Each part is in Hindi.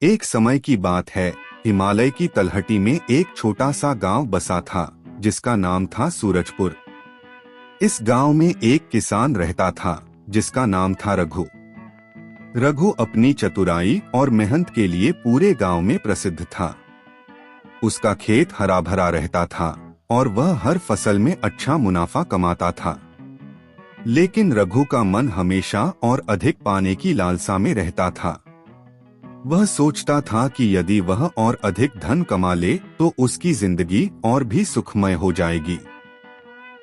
एक समय की बात है। हिमालय की तलहटी में एक छोटा सा गांव बसा था जिसका नाम था सूरजपुर। इस गांव में एक किसान रहता था जिसका नाम था रघु। रघु अपनी चतुराई और मेहनत के लिए पूरे गांव में प्रसिद्ध था। उसका खेत हरा भरा रहता था और वह हर फसल में अच्छा मुनाफा कमाता था। लेकिन रघु का मन हमेशा और अधिक पाने की लालसा में रहता था। वह सोचता था कि यदि वह और अधिक धन कमा ले तो उसकी जिंदगी और भी सुखमय हो जाएगी।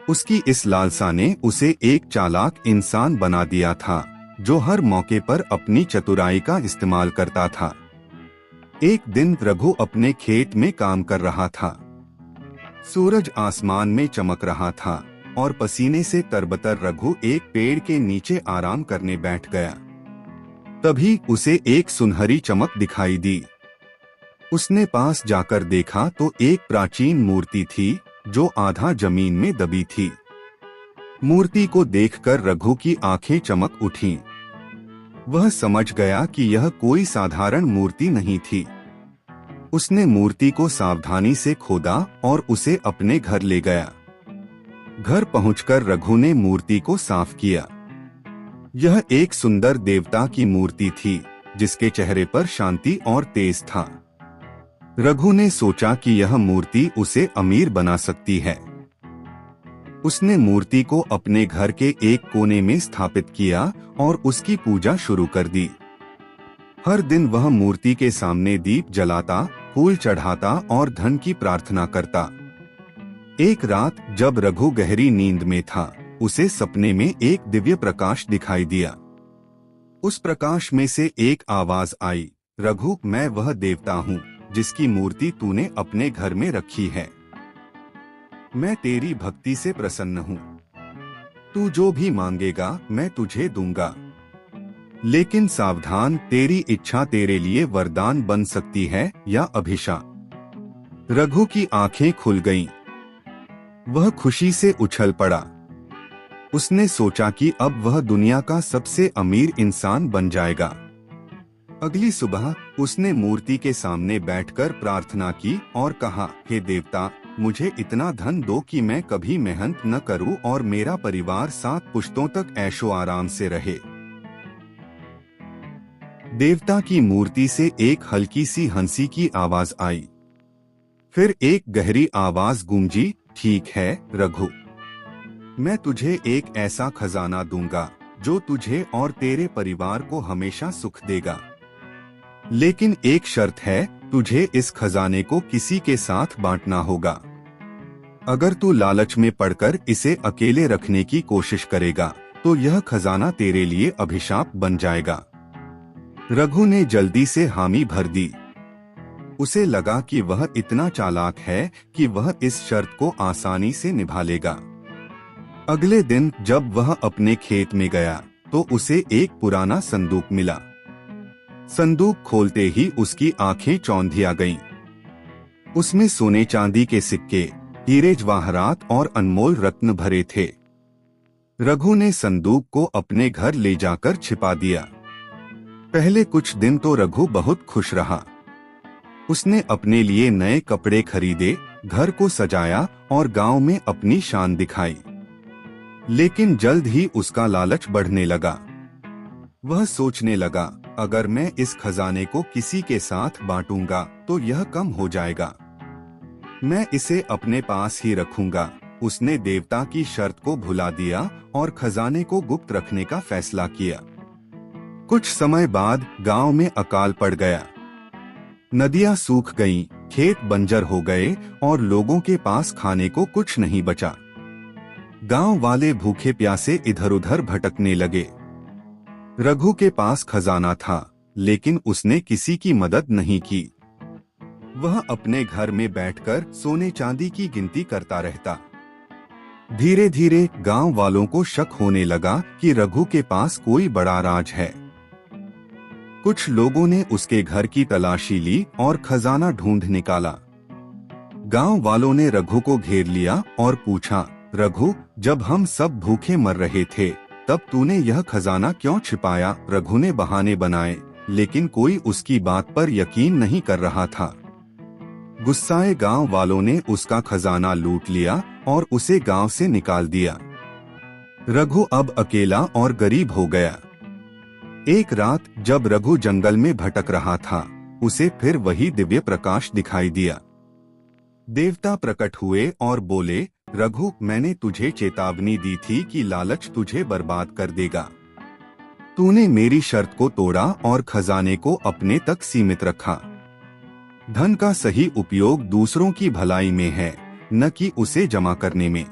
उसकी इस लालसा ने उसे एक चालाक इंसान बना दिया था जो हर मौके पर अपनी चतुराई का इस्तेमाल करता था। एक दिन रघु अपने खेत में काम कर रहा था। सूरज आसमान में चमक रहा था और पसीने से तरबतर रघु एक पेड़ के नीचे आराम करने बैठ गया। तभी उसे एक सुनहरी चमक दिखाई दी। उसने पास जाकर देखा तो एक प्राचीन मूर्ति थी जो आधा जमीन में दबी थी। मूर्ति को देखकर रघु की आंखें चमक उठीं। वह समझ गया कि यह कोई साधारण मूर्ति नहीं थी। उसने मूर्ति को सावधानी से खोदा और उसे अपने घर ले गया। घर पहुंचकर रघु ने मूर्ति को साफ किया। यह एक सुंदर देवता की मूर्ति थी जिसके चेहरे पर शांति और तेज था। रघु ने सोचा कि यह मूर्ति उसे अमीर बना सकती है। उसने मूर्ति को अपने घर के एक कोने में स्थापित किया और उसकी पूजा शुरू कर दी। हर दिन वह मूर्ति के सामने दीप जलाता, फूल चढ़ाता और धन की प्रार्थना करता। एक रात जब रघु गहरी नींद में था, उसे सपने में एक दिव्य प्रकाश दिखाई दिया। उस प्रकाश में से एक आवाज आई, रघु, मैं वह देवता हूँ जिसकी मूर्ति तूने अपने घर में रखी है। मैं तेरी भक्ति से प्रसन्न हूँ। तू जो भी मांगेगा मैं तुझे दूंगा। लेकिन सावधान, तेरी इच्छा तेरे लिए वरदान बन सकती है या अभिशाप। रघु की आंखें खुल गईं। वह खुशी से उछल पड़ा। उसने सोचा कि अब वह दुनिया का सबसे अमीर इंसान बन जाएगा। अगली सुबह उसने मूर्ति के सामने बैठकर प्रार्थना की और कहा, हे देवता, मुझे इतना धन दो कि मैं कभी मेहनत न करूं और मेरा परिवार 7 पुश्तों तक ऐशो आराम से रहे। देवता की मूर्ति से एक हल्की सी हंसी की आवाज आई। फिर एक गहरी आवाज गूंजी, ठीक है रघु, मैं तुझे एक ऐसा खजाना दूंगा जो तुझे और तेरे परिवार को हमेशा सुख देगा। लेकिन एक शर्त है, तुझे इस खजाने को किसी के साथ बांटना होगा। अगर तू लालच में पड़कर इसे अकेले रखने की कोशिश करेगा तो यह खजाना तेरे लिए अभिशाप बन जाएगा। रघु ने जल्दी से हामी भर दी। उसे लगा कि वह इतना चालाक है कि वह इस शर्त को आसानी से निभा लेगा। अगले दिन जब वह अपने खेत में गया तो उसे एक पुराना संदूक मिला। संदूक खोलते ही उसकी आंखें चौंधिया गईं। उसमें सोने चांदी के सिक्के, हीरे जवाहरात और अनमोल रत्न भरे थे। रघु ने संदूक को अपने घर ले जाकर छिपा दिया। पहले कुछ दिन तो रघु बहुत खुश रहा। उसने अपने लिए नए कपड़े खरीदे, घर को सजाया और गांव में अपनी शान दिखाई। लेकिन जल्द ही उसका लालच बढ़ने लगा। वह सोचने लगा, अगर मैं इस खजाने को किसी के साथ बांटूंगा तो यह कम हो जाएगा। मैं इसे अपने पास ही रखूंगा। उसने देवता की शर्त को भुला दिया और खजाने को गुप्त रखने का फैसला किया। कुछ समय बाद गांव में अकाल पड़ गया। नदियां सूख गईं, खेत बंजर हो गए और लोगों के पास खाने को कुछ नहीं बचा। गांव वाले भूखे प्यासे इधर उधर भटकने लगे। रघु के पास खजाना था लेकिन उसने किसी की मदद नहीं की। वह अपने घर में बैठकर सोने चांदी की गिनती करता रहता। धीरे धीरे गांव वालों को शक होने लगा कि रघु के पास कोई बड़ा राज है। कुछ लोगों ने उसके घर की तलाशी ली और खजाना ढूंढ निकाला। गांव वालों ने रघु को घेर लिया और पूछा, रघु, जब हम सब भूखे मर रहे थे तब तूने यह खजाना क्यों छिपाया? रघु ने बहाने बनाए, लेकिन कोई उसकी बात पर यकीन नहीं कर रहा था। गुस्साए गांव वालों ने उसका खजाना लूट लिया और उसे गांव से निकाल दिया। रघु अब अकेला और गरीब हो गया। एक रात जब रघु जंगल में भटक रहा था, उसे फिर वही दिव्य प्रकाश दिखाई दिया। देवता प्रकट हुए और बोले, रघु, मैंने तुझे चेतावनी दी थी कि लालच तुझे बर्बाद कर देगा। तूने मेरी शर्त को तोड़ा और खजाने को अपने तक सीमित रखा। धन का सही उपयोग दूसरों की भलाई में है, न कि उसे जमा करने में।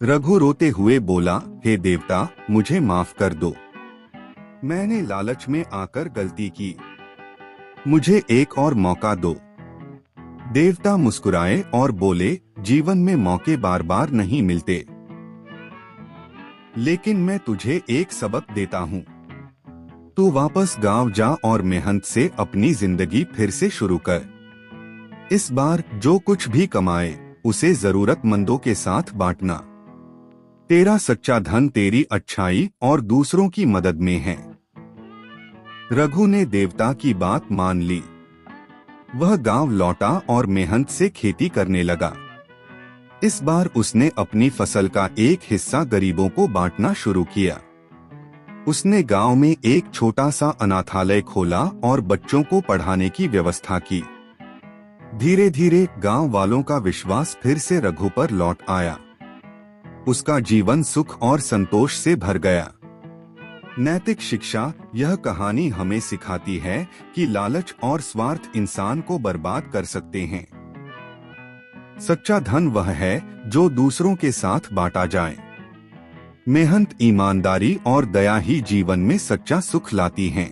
रघु रोते हुए बोला, हे देवता, मुझे माफ कर दो। मैंने लालच में आकर गलती की। मुझे एक और मौका दो। देवता मुस्कुराए और बोले, जीवन में मौके बार बार नहीं मिलते, लेकिन मैं तुझे एक सबक देता हूँ। तू वापस गांव जा और मेहनत से अपनी जिंदगी फिर से शुरू कर। इस बार जो कुछ भी कमाए उसे जरूरतमंदों के साथ बांटना। तेरा सच्चा धन तेरी अच्छाई और दूसरों की मदद में है। रघु ने देवता की बात मान ली। वह गांव लौटा और मेहनत से खेती करने लगा। इस बार उसने अपनी फसल का एक हिस्सा गरीबों को बांटना शुरू किया। उसने गांव में एक छोटा सा अनाथालय खोला और बच्चों को पढ़ाने की व्यवस्था की। धीरे धीरे गांव वालों का विश्वास फिर से रघु पर लौट आया। उसका जीवन सुख और संतोष से भर गया। नैतिक शिक्षा, यह कहानी हमें सिखाती है कि लालच और स्वार्थ इंसान को बर्बाद कर सकते हैं। सच्चा धन वह है जो दूसरों के साथ बांटा जाए। मेहनत, ईमानदारी और दया ही जीवन में सच्चा सुख लाती हैं।